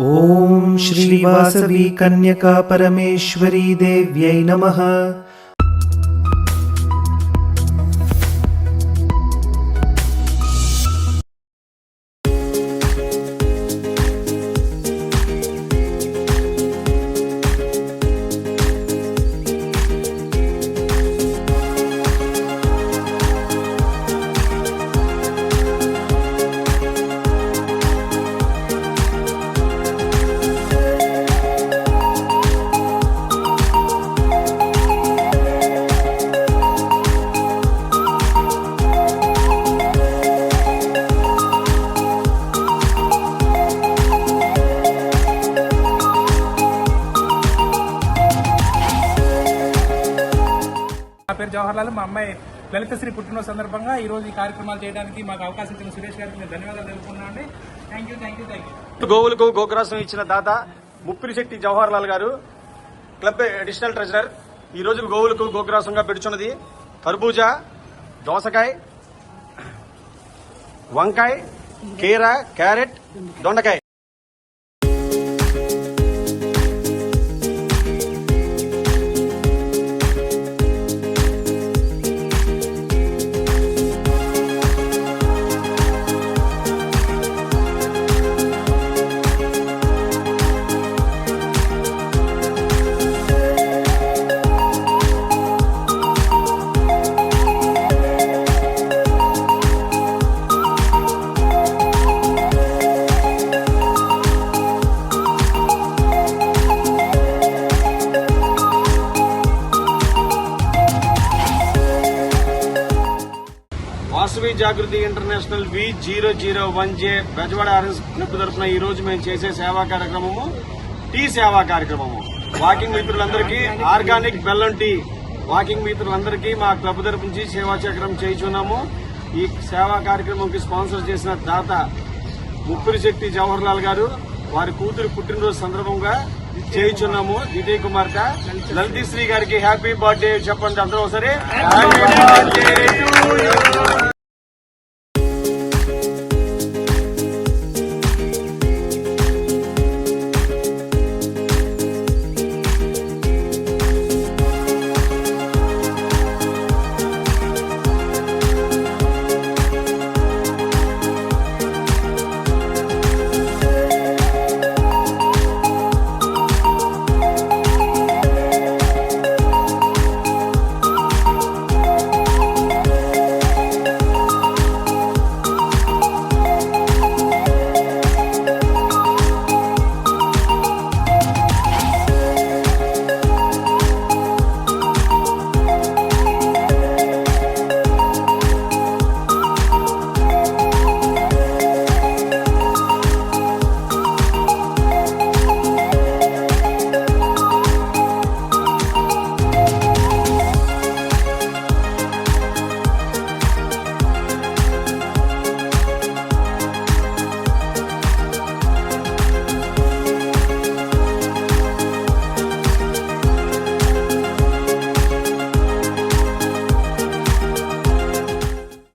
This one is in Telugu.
ओम श्री वासवी कन्यका परमेश्वरी देव्यै नमः। నా పేరు జవహర్లాల్. మా అమ్మాయి లలితశ్రీ పుట్టినరోజు సందర్భంగా ఈ రోజు ఈ కార్యక్రమాలు చేయడానికి మాకు అవకాశం ఇచ్చిన సురేష్ గారికి నేను ధన్యవాదాలు తెలుపుకున్నానండి. Thank you. గోవులకు గోగ్రాసం ఇచ్చిన దాత ముప్పిరిశెట్టి జవహర్లాల్ గారు, క్లబ్ అడిషనల్ ట్రెజరర్. ఈ రోజు గోవులకు గోగ్రాసంగా పెడుచున్నది కర్బూజా, దోసకాయ, వంకాయ, కీర, క్యారెట్, దొండకాయ. Vasavi Jagruthi international V001J Bezawada RS club తరఫున ఈ రోజు మేము చేసే సేవా కార్యక్రమము టీ సేవా కార్యక్రమము. వాకింగ్ మిత్రులందరికీ ఆర్గానిక్ బెల్లం టీ వాకింగ్ మిత్రులందరికీ మా క్లబ్ తరఫు నుంచి సేవా చక్రం చేయించున్నాము. ఈ సేవా కార్యక్రమంకి స్పాన్సర్ చేసిన దాత ముప్పిరిశెట్టి జవహర్లాల్ గారు, వారి కూతురు పుట్టినరోజు సందర్భంగా చేయించున్నాము. ద్వితీయ కుమార్తె లలితశ్రీ గారికి హ్యాపీ బర్త్డే చెప్పండి అందరూ ఒకసారి. Happy birthday to you.